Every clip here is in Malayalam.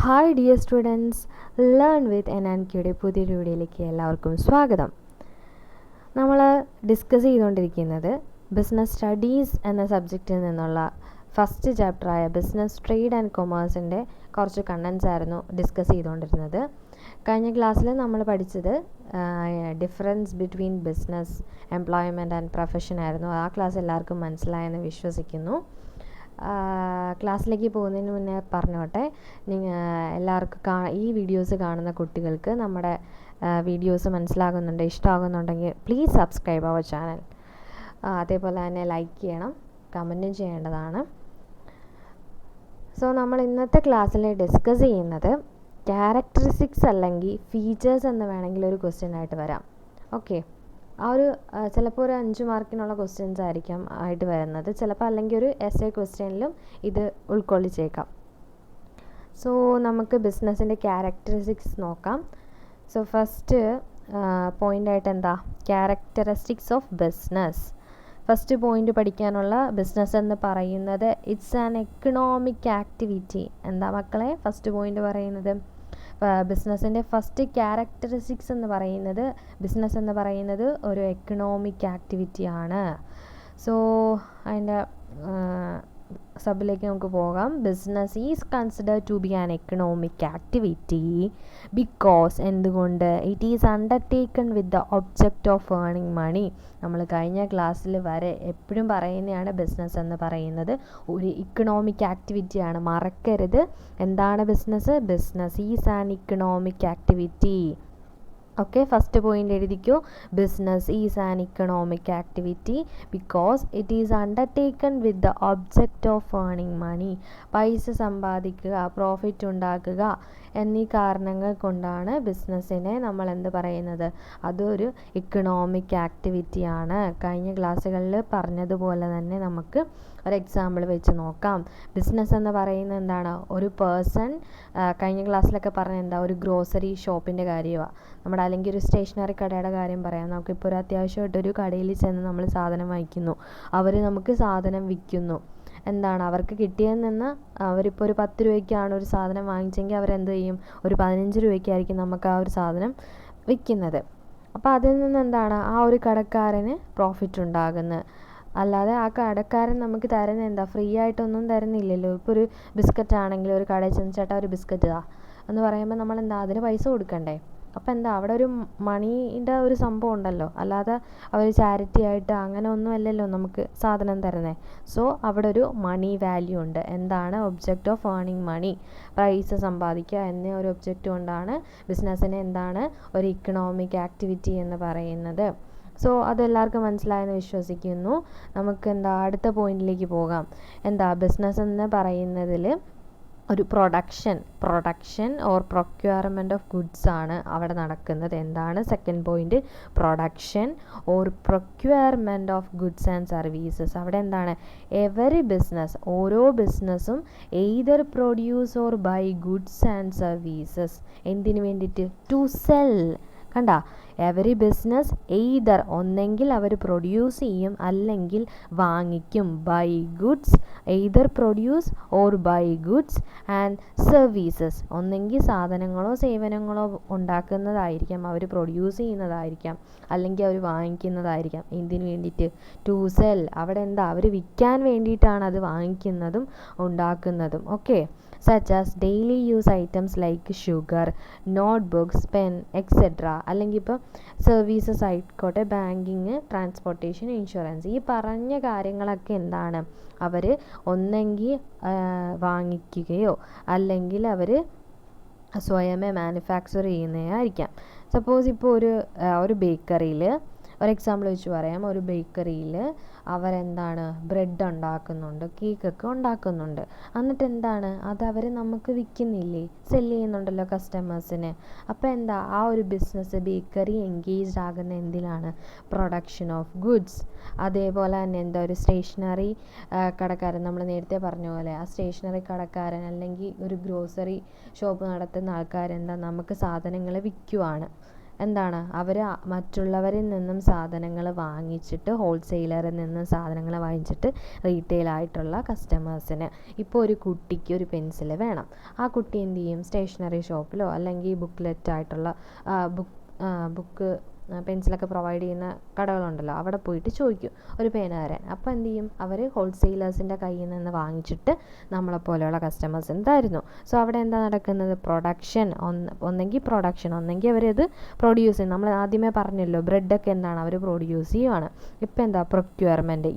Hi dear students, learn with NNKയുടെ പുതിയൊരു വീഡിയോയിലേക്ക് എല്ലാവർക്കും സ്വാഗതം. നമ്മൾ ഡിസ്കസ് ചെയ്തുകൊണ്ടിരിക്കുന്നത് ബിസിനസ് സ്റ്റഡീസ് എന്ന സബ്ജക്റ്റിൽ നിന്നുള്ള ഫസ്റ്റ് ചാപ്റ്ററായ ബിസിനസ് ട്രേഡ് ആൻഡ് കൊമേഴ്സിൻ്റെ കുറച്ച് കണ്ടൻസ് ആയിരുന്നു ഡിസ്കസ് ചെയ്തുകൊണ്ടിരുന്നത്. കഴിഞ്ഞ ക്ലാസ്സിൽ നമ്മൾ പഠിച്ചത് difference between business, employment and profession ആയിരുന്നു. ആ ക്ലാസ് എല്ലാവർക്കും മനസ്സിലായെന്ന് വിശ്വസിക്കുന്നു. ക്ലാസ്സിലേക്ക് പോകുന്നതിന് മുന്നേ പറഞ്ഞോട്ടെ, എല്ലാവർക്കും ഈ വീഡിയോസ് കാണുന്ന കുട്ടികൾക്ക് നമ്മുടെ വീഡിയോസ് മനസ്സിലാകുന്നുണ്ട്, ഇഷ്ടമാകുന്നുണ്ടെങ്കിൽ പ്ലീസ് സബ്സ്ക്രൈബ് അവർ ചാനൽ. അതേപോലെ തന്നെ ലൈക്ക് ചെയ്യണം, കമൻറ്റും ചെയ്യേണ്ടതാണ്. സോ നമ്മൾ ഇന്നത്തെ ക്ലാസ്സിൽ ഡിസ്കസ് ചെയ്യുന്നത് ക്യാരക്ടറിസ്റ്റിക്സ് അല്ലെങ്കിൽ ഫീച്ചേഴ്സ് എന്ന് വേണമെങ്കിൽ ഒരു ക്വസ്റ്റ്യൻ ആയിട്ട് വരാം. ഓക്കെ, ആ ഒരു ചിലപ്പോൾ ഒരു 5 മാർക്കിനുള്ള ക്വസ്റ്റ്യൻസ് ആയിരിക്കും ആയിട്ട് വരുന്നത്, ചിലപ്പോൾ അല്ലെങ്കിൽ ഒരു essay ക്വസ്റ്റ്യനിലും ഇത് ഉൾക്കൊള്ളിച്ചേക്കാം. സോ നമുക്ക് ബിസിനസ്സിൻ്റെ ക്യാരക്ടറിസ്റ്റിക്സ് നോക്കാം. സോ ഫസ്റ്റ് പോയിൻ്റായിട്ട് എന്താ, characteristics of business. First point പഠിക്കാനുള്ള ബിസിനസ് എന്ന് പറയുന്നത് ഇറ്റ്സ് ആൻ എക്കണോമിക് ആക്ടിവിറ്റി. എന്താ മക്കളെ ഫസ്റ്റ് പോയിൻ്റ് പറയുന്നത്? ബിസിനസ്സിൻ്റെ ഫസ്റ്റ് ക്യാരക്ടറിസ്റ്റിക്സ് എന്ന് പറയുന്നത്, ബിസിനസ് എന്ന് പറയുന്നത് ഒരു എക്കണോമിക് ആക്ടിവിറ്റിയാണ്. സോ അതിൻ്റെ സബിലേക്ക് നമുക്ക് പോകാം. Business is considered to be an economic activity because, എന്തുകൊണ്ട്? It is undertaken with the object of earning money. നമ്മൾ കഴിഞ്ഞ ക്ലാസ്സിൽ വരെ എപ്പോഴും പറയുന്നതാണ് ബിസിനസ് എന്ന് പറയുന്നത് ഒരു ഇക്കണോമിക് ആക്ടിവിറ്റിയാണ്, മറക്കരുത്. എന്താണ് business? Business is an economic activity. Okay, first point എഴുതിക്കോ. Business is an economic activity because it is undertaken with the object of earning money. പൈസ സമ്പാദിക്കുക, പ്രോഫിറ്റ് ഉണ്ടാക്കുക എന്നീ കാരണങ്ങൾ കൊണ്ടാണ് ബിസിനസ്സിനെ നമ്മൾ എന്ത് പറയുന്നത്, അതൊരു ഇക്കണോമിക് ആക്ടിവിറ്റിയാണ്. കഴിഞ്ഞ ക്ലാസ്സുകളിൽ പറഞ്ഞതുപോലെ തന്നെ നമുക്ക് ഒരു എക്സാമ്പിൾ വെച്ച് നോക്കാം. ബിസിനസ് എന്ന് പറയുന്നത് എന്താണ്? ഒരു പേഴ്സൺ, കഴിഞ്ഞ ക്ലാസ്സിലൊക്കെ പറഞ്ഞ എന്താ, ഒരു ഗ്രോസറി ഷോപ്പിൻ്റെ കാര്യമാണ് നമ്മുടെ, അല്ലെങ്കിൽ ഒരു സ്റ്റേഷനറി കടയുടെ കാര്യം പറയാം. നമുക്കിപ്പോൾ ഒരു അത്യാവശ്യമായിട്ടൊരു കടയിൽ ചെന്ന് നമ്മൾ സാധനം വാങ്ങിക്കുന്നു, അവർ നമുക്ക് സാധനം വിൽക്കുന്നു. എന്താണ് അവർക്ക് കിട്ടിയതിൽ നിന്ന്, അവരിപ്പോൾ ഒരു 10 രൂപയ്ക്കാണ് ഒരു സാധനം വാങ്ങിച്ചെങ്കിൽ അവരെന്ത് ചെയ്യും, ഒരു 15 രൂപയ്ക്കായിരിക്കും നമുക്ക് ആ ഒരു സാധനം വിൽക്കുന്നത്. അപ്പോൾ അതിൽ നിന്ന് എന്താണ്, ആ ഒരു കടക്കാരന് പ്രോഫിറ്റ് ഉണ്ടാകുന്നത്. അല്ലാതെ ആ കടക്കാരൻ നമുക്ക് തരുന്ന എന്താ, ഫ്രീ ആയിട്ടൊന്നും തരുന്നില്ലല്ലോ. ഇപ്പോൾ ഒരു ബിസ്ക്കറ്റ് ആണെങ്കിൽ ഒരു കടയിൽ ചെന്ന് ചേട്ടാ ഒരു ബിസ്ക്കറ്റ് ഇതാ എന്ന് പറയുമ്പോൾ നമ്മൾ എന്താ, അതിന് പൈസ കൊടുക്കണ്ടേ? അപ്പോൾ എന്താ, അവിടെ ഒരു മണീൻ്റെ ഒരു സംഭവം ഉണ്ടല്ലോ, അല്ലാതെ അവർ ചാരിറ്റി ആയിട്ട് അങ്ങനെ ഒന്നും അല്ലല്ലോ നമുക്ക് സാധനം തരുന്നത്. സോ അവിടെ ഒരു മണി വാല്യൂ ഉണ്ട്. എന്താണ്? ഒബ്ജക്റ്റ് ഓഫ് ഏർണിംഗ് മണി, പൈസ സമ്പാദിക്കുക എന്ന ഒരു ഒബ്ജക്റ്റ് കൊണ്ടാണ് ബിസിനസ്സിനെ എന്താണ് ഒരു ഇക്കണോമിക് ആക്ടിവിറ്റി എന്ന് പറയുന്നത്. സോ അതെല്ലാവർക്കും മനസ്സിലായെന്ന് വിശ്വസിക്കുന്നു. നമുക്ക് എന്താ അടുത്ത പോയിന്റിലേക്ക് പോകാം. എന്താ ബിസിനസ് എന്ന് പറയുന്നതിൽ ഒരു production or procurement of goods ആണ് അവിടെ നടക്കുന്നത്. എന്താണ് second point? Production or procurement of goods and services. അവിടെ എന്താണ്, എവറി ബിസിനസ്, ഓരോ ബിസിനസ്സും either produce or buy goods and services. എന്തിനു വേണ്ടിയിട്ട്? To sell. കണ്ട, എവറി ബിസിനസ് എയ്തർ, ഒന്നെങ്കിൽ അവർ പ്രൊഡ്യൂസ് ചെയ്യും അല്ലെങ്കിൽ വാങ്ങിക്കും. Buy goods, either produce or buy goods and services. ഒന്നെങ്കിൽ സാധനങ്ങളോ സേവനങ്ങളോ ഉണ്ടാക്കുന്നതായിരിക്കാം, അവർ പ്രൊഡ്യൂസ് ചെയ്യുന്നതായിരിക്കാം, അല്ലെങ്കിൽ അവർ വാങ്ങിക്കുന്നതായിരിക്കാം. എന്തിനു വേണ്ടിയിട്ട്? To sell. അവിടെ എന്താ, അവർ വിൽക്കാൻ വേണ്ടിയിട്ടാണ് അത് വാങ്ങിക്കുന്നതും ഉണ്ടാക്കുന്നതും. Okay, such as daily use items like sugar, notebooks, pen, etc. അല്ലെങ്കിൽ ഇപ്പോൾ സർവീസസ് ആയിക്കോട്ടെ, ബാങ്കിങ്, ട്രാൻസ്പോർട്ടേഷൻ, ഇൻഷുറൻസ്, ഈ പറഞ്ഞ കാര്യങ്ങളൊക്കെ എന്താണ്, അവർ ഒന്നെങ്കിൽ വാങ്ങിക്കുകയോ അല്ലെങ്കിൽ അവർ സ്വയമേ മാനുഫാക്ചർ ചെയ്യുന്നതായിരിക്കാം. സപ്പോസ് ഇപ്പോൾ ഒരു ബേക്കറിയിൽ, ഒരു എക്സാമ്പിൾ വെച്ച് പറയാം, ഒരു ബേക്കറിയിൽ അവരെന്താണ് ബ്രെഡ് ഉണ്ടാക്കുന്നുണ്ട്, കേക്കൊക്കെ ഉണ്ടാക്കുന്നുണ്ട്. എന്നിട്ട് എന്താണ്, അത് അവർ നമുക്ക് വിൽക്കുന്നില്ലേ, സെല് ചെയ്യുന്നുണ്ടല്ലോ കസ്റ്റമേഴ്സിന്. അപ്പോൾ എന്താ, ആ ഒരു ബിസിനസ്, ബേക്കറി എൻഗേജ്ഡ് ആകുന്ന എന്തിലാണ്? Production of goods. അതേപോലെ തന്നെ എന്താ, ഒരു സ്റ്റേഷനറി കടക്കാരൻ, നമ്മൾ നേരത്തെ പറഞ്ഞ പോലെ ആ സ്റ്റേഷനറി കടക്കാരൻ അല്ലെങ്കിൽ ഒരു ഗ്രോസറി ഷോപ്പ് നടത്തുന്ന ആൾക്കാരെന്താ, നമുക്ക് സാധനങ്ങൾ വിൽക്കുവാണ്. എന്താണ് അവർ മറ്റുള്ളവരിൽ നിന്നും സാധനങ്ങൾ വാങ്ങിച്ചിട്ട്, ഹോൾസെയിലറിൽ നിന്നും സാധനങ്ങൾ വാങ്ങിച്ചിട്ട് റീറ്റെയിലായിട്ടുള്ള കസ്റ്റമേഴ്സിന്, ഇപ്പോൾ ഒരു കുട്ടിക്ക് ഒരു പെൻസിൽ വേണം, ആ കുട്ടി എന്ത് ചെയ്യും, സ്റ്റേഷനറി ഷോപ്പിലോ അല്ലെങ്കിൽ ബുക്ക്ലെറ്റ് ആയിട്ടുള്ള ബുക്ക് പെൻസിലൊക്കെ പ്രൊവൈഡ് ചെയ്യുന്ന കടകളുണ്ടല്ലോ, അവിടെ പോയിട്ട് ചോദിക്കും ഒരു പേന തരാൻ. അപ്പോൾ എന്ത് ചെയ്യും, അവർ ഹോൾസെയിലേഴ്സിൻ്റെ കയ്യിൽ നിന്ന് വാങ്ങിച്ചിട്ട് നമ്മളെപ്പോലെയുള്ള കസ്റ്റമേഴ്സിന് തരുന്നു. സോ അവിടെ എന്താ നടക്കുന്നത്, പ്രൊഡക്ഷൻ, ഒന്നെങ്കിൽ അവരത് പ്രൊഡ്യൂസ് ചെയ്യും. നമ്മൾ ആദ്യമേ പറഞ്ഞല്ലോ, ബ്രെഡൊക്കെ എന്താണ് അവർ പ്രൊഡ്യൂസ് ചെയ്യുവാണ്. ഇപ്പം എന്താ, പ്രൊക്യൂർമെൻറ്റ്.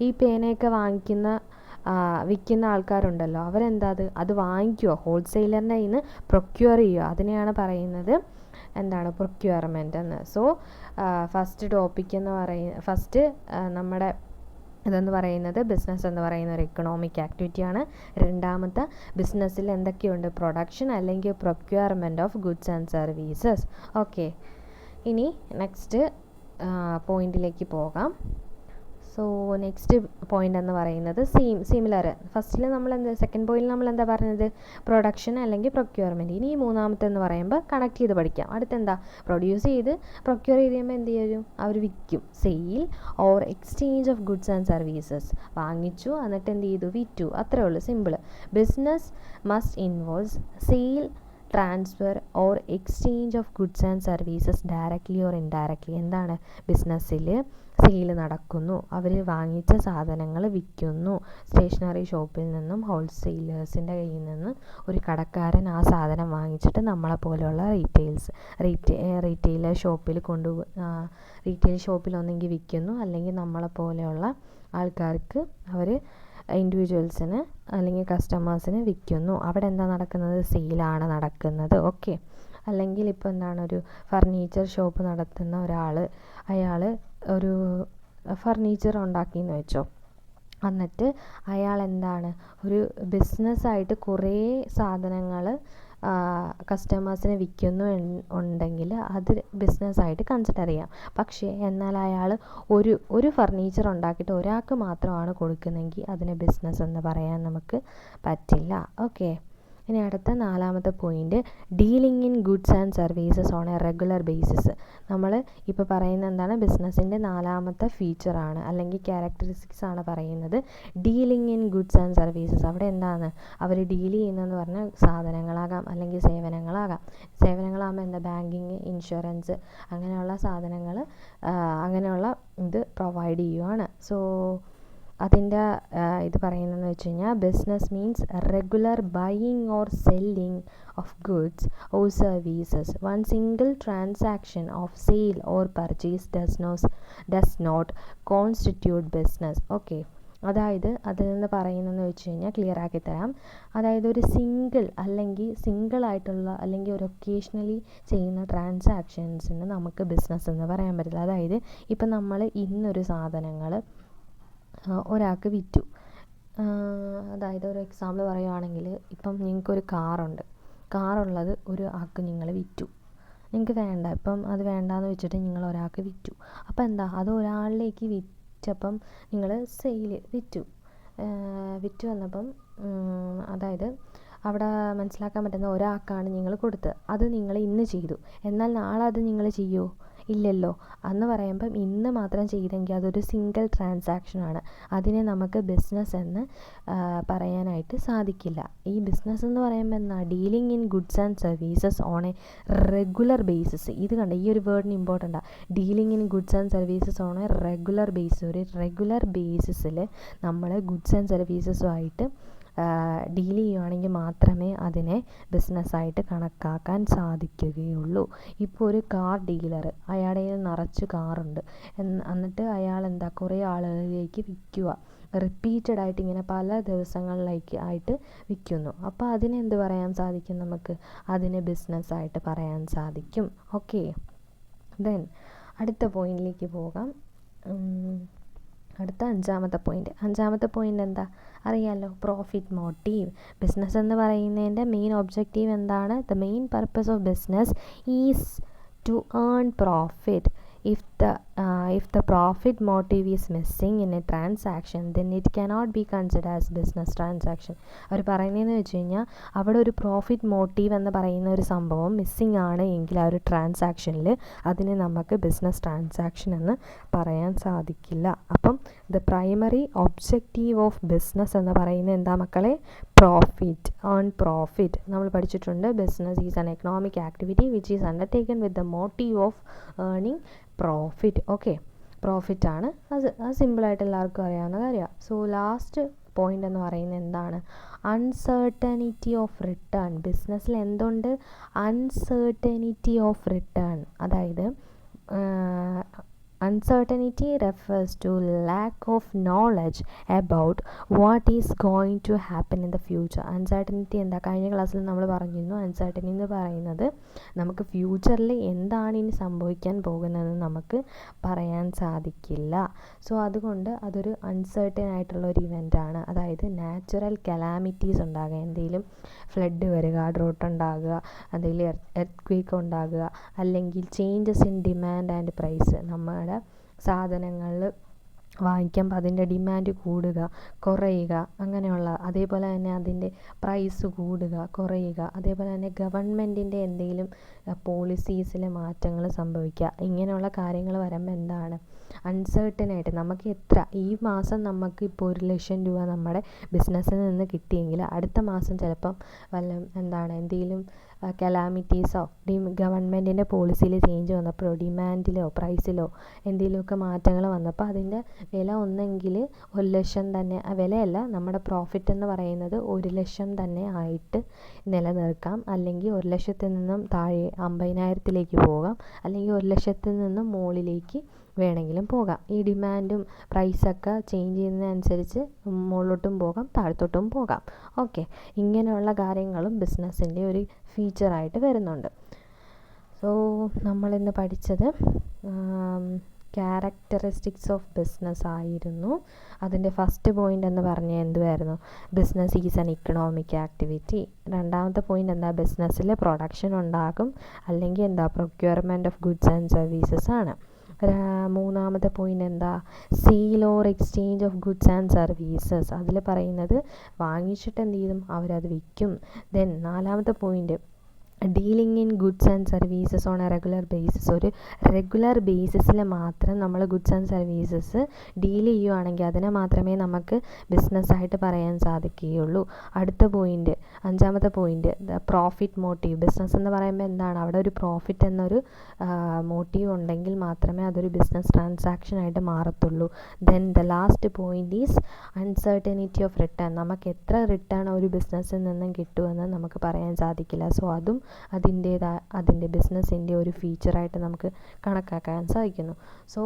ഈ പേനയൊക്കെ വിൽക്കുന്ന ആൾക്കാരുണ്ടല്ലോ, അവരെന്താ അത് വാങ്ങിക്കുമോ, ഹോൾസെയിലറിൻ്റെ കയ്യിൽ നിന്ന് പ്രൊക്യൂർ ചെയ്യുക, അതിനെയാണ് പറയുന്നത് എന്താണ്, പ്രൊക്യൂർമെൻ്റ് എന്ന്. സോ ഫസ്റ്റ് ടോപ്പിക് നമ്മുടെ ഇതെന്ന് പറയുന്നത് ബിസിനസ് എന്ന് പറയുന്ന ഒരു എക്കണോമിക് ആക്ടിവിറ്റിയാണ്. രണ്ടാമത്തെ, ബിസിനസ്സിൽ എന്തൊക്കെയുണ്ട്, പ്രൊഡക്ഷൻ അല്ലെങ്കിൽ procurement of goods and services. Okay, ഇനി നെക്സ്റ്റ് പോയിന്റിലേക്ക് പോകാം. സോ നെക്സ്റ്റ് പോയിന്റ് എന്ന് പറയുന്നത് സിമിലർ. ഫസ്റ്റിൽ സെക്കൻഡ് പോയിന്റിൽ നമ്മൾ എന്താ പറഞ്ഞത്, പ്രൊഡക്ഷൻ അല്ലെങ്കിൽ പ്രൊക്യൂർമെൻറ്റ്. ഇനി മൂന്നാമത്തെ എന്ന് പറയുമ്പോൾ കണക്ട് ചെയ്ത് പഠിക്കാം. അടുത്തെന്താ, പ്രൊഡ്യൂസ് ചെയ്ത് പ്രൊക്യൂർ ചെയ്ത് കഴിയുമ്പോൾ എന്ത് ചെയ്യും, അവർ വിൽക്കും. Sale or exchange of goods and services. വാങ്ങിച്ചു എന്നിട്ട് എന്ത് ചെയ്തു, വിറ്റു. അത്രേ ഉള്ളൂ, simple. Business must involves sale, transfer or exchange of goods and services directly or indirectly. എന്താണ്, ബിസിനസ്സിൽ സെയിൽ നടക്കുന്നു, അവർ വാങ്ങിച്ച സാധനങ്ങൾ വിൽക്കുന്നു. സ്റ്റേഷനറി ഷോപ്പിൽ നിന്നും ഹോൾസെയിലേഴ്സിൻ്റെ കയ്യിൽ നിന്നും ഒരു കടക്കാരൻ ആ സാധനം വാങ്ങിച്ചിട്ട് നമ്മളെപ്പോലെയുള്ള റീറ്റെയിൽ ഷോപ്പിൽ ഒന്നെങ്കിൽ വിൽക്കുന്നു, അല്ലെങ്കിൽ നമ്മളെപ്പോലെയുള്ള ആൾക്കാർക്ക് അവർ ഇൻഡിവിജ്വൽസിന് അല്ലെങ്കിൽ കസ്റ്റമേഴ്സിന് വിൽക്കുന്നു. അവിടെ എന്താ നടക്കുന്നത്, സെയിലാണ് നടക്കുന്നത്. ഓക്കെ, അല്ലെങ്കിൽ ഇപ്പോൾ എന്താണ്, ഒരു ഫർണിച്ചർ ഷോപ്പ് നടത്തുന്ന അയാൾ ഒരു ഫർണിച്ചർ ഉണ്ടാക്കിയെന്ന് വെച്ചോ, എന്നിട്ട് അയാൾ എന്താണ്, ഒരു ബിസിനസ്സായിട്ട് കുറേ സാധനങ്ങൾ കസ്റ്റമേഴ്സിന് വിൽക്കുന്നു ഉണ്ടെങ്കിൽ അത് ബിസിനസ്സായിട്ട് കൺസിഡർ ചെയ്യാം. പക്ഷേ എന്നാൽ അയാൾ ഒരു ഫർണിച്ചർ ഉണ്ടാക്കിയിട്ട് ഒരാൾക്ക് മാത്രമാണ് കൊടുക്കുന്നതെങ്കിൽ അതിനെ ബിസിനസ് എന്ന് പറയാൻ നമുക്ക് പറ്റില്ല. ഓക്കെ, ഇനി അടുത്ത നാലാമത്തെ point, dealing in goods and services on a regular basis. നമ്മൾ ഇപ്പോൾ പറയുന്നത് എന്താണ്, ബിസിനസ്സിൻ്റെ നാലാമത്തെ ഫീച്ചറാണ് അല്ലെങ്കിൽ ക്യാരക്ടറിസ്റ്റിക്സ് ആണ് പറയുന്നത്, dealing in goods and services. അവിടെ എന്താണ് അവർ ഡീൽ ചെയ്യുന്നതെന്ന് പറഞ്ഞാൽ സാധനങ്ങളാകാം അല്ലെങ്കിൽ സേവനങ്ങളാകാം. സേവനങ്ങളാകുമ്പോൾ എന്താ, ബാങ്കിങ്, ഇൻഷുറൻസ്, അങ്ങനെയുള്ള സാധനങ്ങൾ, അങ്ങനെയുള്ള ഇത് പ്രൊവൈഡ് ചെയ്യുവാണ്. സോ അതിൻ്റെ ഇത് പറയുന്നതെന്ന് വെച്ച് കഴിഞ്ഞാൽ, business means regular buying or selling of goods or services. One single transaction of sale or purchase does not constitute business. Okay, അതായത് അതിൽ നിന്ന് പറയുന്നതെന്ന് വെച്ച് കഴിഞ്ഞാൽ ക്ലിയർ ആക്കി തരാം. അതായത് ഒരു സിംഗിളായിട്ടുള്ള അല്ലെങ്കിൽ ഒരു ഒക്കേഷണലി ചെയ്യുന്ന ട്രാൻസാക്ഷൻസിന് നമുക്ക് ബിസിനസ് എന്ന് പറയാൻ പറ്റില്ല. അതായത് ഇപ്പം നമ്മൾ ഇന്നൊരു സാധനങ്ങൾ ഒരാൾക്ക് വിറ്റു. അതായത് ഒരു എക്സാമ്പിൾ പറയുകയാണെങ്കിൽ, ഇപ്പം നിങ്ങൾക്കൊരു കാറുള്ളത് ഒരു ആൾക്ക് നിങ്ങൾ വിറ്റു. നിങ്ങൾക്ക് വേണ്ട, ഇപ്പം അത് വേണ്ടാന്ന് വെച്ചിട്ട് നിങ്ങൾ ഒരാൾക്ക് വിറ്റു. അപ്പോൾ എന്താ, അത് ഒരാളിലേക്ക് വിറ്റപ്പം നിങ്ങൾ വിറ്റു വന്നപ്പം അതായത് അവിടെ മനസ്സിലാക്കാൻ പറ്റുന്ന ഒരാൾക്കാണ് നിങ്ങൾ കൊടുത്തത്. അത് നിങ്ങൾ ഇന്ന് ചെയ്തു, എന്നാൽ നാളെ അത് നിങ്ങൾ ചെയ്യുമോ, ഇല്ലല്ലോ. അന്ന് പറയുമ്പം ഇന്ന് മാത്രം ചെയ്തെങ്കിൽ അതൊരു സിംഗിൾ ട്രാൻസാക്ഷനാണ്. അതിനെ നമുക്ക് ബിസിനസ് എന്ന് പറയാനായിട്ട് സാധിക്കില്ല. ഈ ബിസിനസ് എന്ന് പറയുമ്പോൾ എന്താ, dealing in goods and services on a regular basis. ഇത് കണ്ട, ഈ ഒരു വേർഡിന് ഇമ്പോർട്ടൻ്റാണ്. Dealing in goods and services on a regular basis. ഒരു റെഗുലർ ബേസിസിൽ നമ്മൾ ഗുഡ്സ് ആൻഡ് സർവീസസുമായിട്ട് ഡീൽ ചെയ്യുകയാണെങ്കിൽ മാത്രമേ അതിനെ ബിസിനസ്സായിട്ട് കണക്കാക്കാൻ സാധിക്കുകയുള്ളൂ. ഇപ്പോൾ ഒരു കാർ ഡീലർ, അയാളുടെ കയ്യിൽ നിറച്ച് കാറുണ്ട്, എന്നിട്ട് അയാൾ എന്താ, കുറേ ആളുകളിലേക്ക് വിൽക്കുക, റിപ്പീറ്റഡായിട്ട് ഇങ്ങനെ പല ദിവസങ്ങളിലേക്ക് ആയിട്ട് വിൽക്കുന്നു. അപ്പോൾ അതിനെന്ത് പറയാൻ സാധിക്കും നമുക്ക്, അതിനെ ബിസിനസ്സായിട്ട് പറയാൻ സാധിക്കും. ഓക്കെ, ദെൻ അടുത്ത പോയിന്റിലേക്ക് പോകാം. അടുത്ത അഞ്ചാമത്തെ പോയിന്റ് എന്താ അറിയാമല്ലോ, പ്രോഫിറ്റ് മോട്ടീവ്. ബിസിനസ് എന്ന് പറയുന്നതിൻ്റെ മെയിൻ ഒബ്ജക്റ്റീവ് എന്താണ്, the main purpose of business is to earn profit. If if the profit motive is missing in a transaction, then it cannot be considered as business transaction. അവർ പറയുന്നതെന്ന് വെച്ച് കഴിഞ്ഞാൽ അവിടെ ഒരു പ്രോഫിറ്റ് മോട്ടീവ് എന്ന് പറയുന്ന ഒരു സംഭവം മിസ്സിംഗ് ആണ് എങ്കിൽ ആ ഒരു ട്രാൻസാക്ഷനിൽ അതിനെ നമുക്ക് ബിസിനസ് ട്രാൻസാക്ഷൻ എന്ന് പറയാൻ സാധിക്കില്ല. അപ്പം the primary objective of business എന്ന് പറയുന്നത് എന്താ മക്കളെ? Profit, earn profit. നമ്മൾ പഠിച്ചിട്ടുണ്ട് business is an economic activity which is undertaken with the motive of earning profit. Okay, പ്രോഫിറ്റാണ് അത് സിമ്പിളായിട്ട് എല്ലാവർക്കും അറിയാവുന്ന കാര്യമാണ്. സോ ലാസ്റ്റ് പോയിൻ്റ് എന്ന് പറയുന്നത് എന്താണ്? Uncertainty of return. ബിസിനസ്സിൽ എന്തുണ്ട്? Uncertainty of return. അതായത് uncertainty refers to lack of knowledge about what is going to happen in the future. Uncertainty എന്താ? കഴിഞ്ഞ ക്ലാസ്സിൽ നമ്മൾ പറഞ്ഞിരുന്നു അൺസർട്ടനിറ്റി എന്ന് പറയുന്നത് നമുക്ക് ഫ്യൂച്ചറിൽ എന്താണ് ഇനി സംഭവിക്കാൻ പോകുന്നതെന്ന് നമുക്ക് പറയാൻ സാധിക്കില്ല. സോ അതുകൊണ്ട് അതൊരു അൺസർട്ടൻ ആയിട്ടുള്ള ഒരു ഇവൻ്റാണ്. അതായത് നാച്ചുറൽ കലാമിറ്റീസ് ഉണ്ടാകുക, എന്തെങ്കിലും ഫ്ലഡ് വരിക, ഡ്രോട്ട് ഉണ്ടാകുക, എന്തെങ്കിലും എർത്ത്ക്വേക്ക് ഉണ്ടാകുക, അല്ലെങ്കിൽ changes in demand and price. നമ്മുടെ സാധനങ്ങൾ വാങ്ങിക്കുമ്പോൾ അതിൻ്റെ ഡിമാൻഡ് കൂടുക, കുറയുക, അങ്ങനെയുള്ള, അതേപോലെ തന്നെ അതിൻ്റെ പ്രൈസ് കൂടുക, കുറയുക, അതേപോലെ തന്നെ ഗവൺമെൻറ്റിൻ്റെ എന്തെങ്കിലും പോളിസീസിലെ മാറ്റങ്ങൾ സംഭവിക്കുക, ഇങ്ങനെയുള്ള കാര്യങ്ങൾ വരുമ്പോൾ എന്താണ്? അൺസേർട്ടനായിട്ട് നമുക്ക് ഈ മാസം നമുക്ക് ഇപ്പോൾ 1,00,000 രൂപ നമ്മുടെ ബിസിനസ്സിൽ നിന്ന് കിട്ടിയെങ്കിൽ അടുത്ത മാസം ചിലപ്പം എന്തെങ്കിലും കലാമിറ്റീസോ ഗവൺമെൻറ്റിൻ്റെ പോളിസിയിൽ ചേഞ്ച് വന്നപ്പോഴോ ഡിമാൻഡിലോ പ്രൈസിലോ എന്തെങ്കിലുമൊക്കെ മാറ്റങ്ങൾ വന്നപ്പോൾ അതിൻ്റെ വില ഒന്നെങ്കിൽ 1,00,000 തന്നെ, വിലയല്ല, നമ്മുടെ പ്രോഫിറ്റ് എന്ന് പറയുന്നത് 1,00,000 തന്നെ ആയിട്ട് നിലനിൽക്കാം. അല്ലെങ്കിൽ 1,00,000 നിന്നും താഴെ 50,000-ലേക്ക് പോകാം, അല്ലെങ്കിൽ 1,00,000 നിന്നും മുകളിലേക്ക് വേണമെങ്കിലും പോകാം. ഈ ഡിമാൻഡും പ്രൈസൊക്കെ ചേഞ്ച് ചെയ്യുന്നതനുസരിച്ച് മുകളിലോട്ടും പോകാം, താഴത്തോട്ടും പോകാം. ഓക്കെ, ഇങ്ങനെയുള്ള കാര്യങ്ങളും ബിസിനസ്സിൻ്റെ ഒരു ഫീച്ചറായിട്ട് വരുന്നുണ്ട്. സോ നമ്മളിന്ന് പഠിച്ചത് ക്യാരക്ടറിസ്റ്റിക്സ് ഓഫ് ബിസിനസ് ആയിരുന്നു. അതിൻ്റെ ഫസ്റ്റ് പോയിൻ്റ് എന്ന് പറഞ്ഞാൽ എന്തുവായിരുന്നു? Business is an economic activity. രണ്ടാമത്തെ പോയിൻ്റ് എന്താ? ബിസിനസ്സിൽ പ്രൊഡക്ഷൻ ഉണ്ടാകും, അല്ലെങ്കിൽ procurement of goods and services ആണ്. മൂന്നാമത്തെ പോയിൻ്റ് എന്താ? Sale or exchange of goods and services. അതിൽ പറയുന്നത് വാങ്ങിച്ചിട്ട് എന്ത് ചെയ്യും? അവരത് വിൽക്കും. ദെൻ നാലാമത്തെ point dealing in goods and services on a regular basis. ഒരു റെഗുലർ ബേസിസിൽ മാത്രം നമ്മൾ ഗുഡ്സ് ആൻഡ് സർവീസസ് ഡീൽ ചെയ്യുകയാണെങ്കിൽ അതിനെ മാത്രമേ നമുക്ക് ബിസിനസ്സായിട്ട് പറയാൻ സാധിക്കുകയുള്ളൂ. അടുത്ത പോയിൻ്റ്, അഞ്ചാമത്തെ point, the profit motive. Business എന്ന് പറയുമ്പോൾ എന്താണ്? അവിടെ ഒരു പ്രോഫിറ്റ് എന്നൊരു മോട്ടീവ് ഉണ്ടെങ്കിൽ മാത്രമേ അതൊരു ബിസിനസ് ട്രാൻസാക്ഷനായിട്ട് മാറത്തുള്ളൂ. Then the last point is uncertainty of return. നമുക്ക് എത്ര റിട്ടേൺ ഒരു ബിസിനസ്സിൽ നിന്നും കിട്ടുമെന്ന് നമുക്ക് പറയാൻ സാധിക്കില്ല. സോ അതും അതിൻ്റെ ബിസിനസ്സിൻ്റെ ഒരു ഫീച്ചറായിട്ട് നമുക്ക് കണക്കാക്കാൻ സാധിക്കുന്നു. So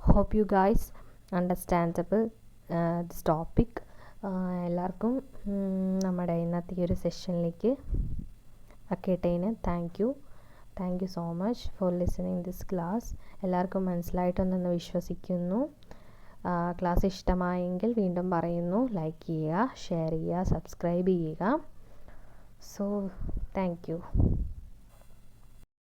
hope you guys understandable this topic. എല്ലാവർക്കും നമ്മുടെ ഇന്നത്തെ ഈ ഒരു സെഷനിലേക്ക് കേട്ടതിന് thank you so much for listening this class. എല്ലാവർക്കും മനസ്സിലായിട്ടുണ്ടെന്ന് വിശ്വസിക്കുന്നു. ക്ലാസ് ഇഷ്ടമായെങ്കിൽ വീണ്ടും പറയുന്നു, ലൈക്ക് ചെയ്യുക, ഷെയർ ചെയ്യുക, സബ്സ്ക്രൈബ് ചെയ്യുക. So thank you.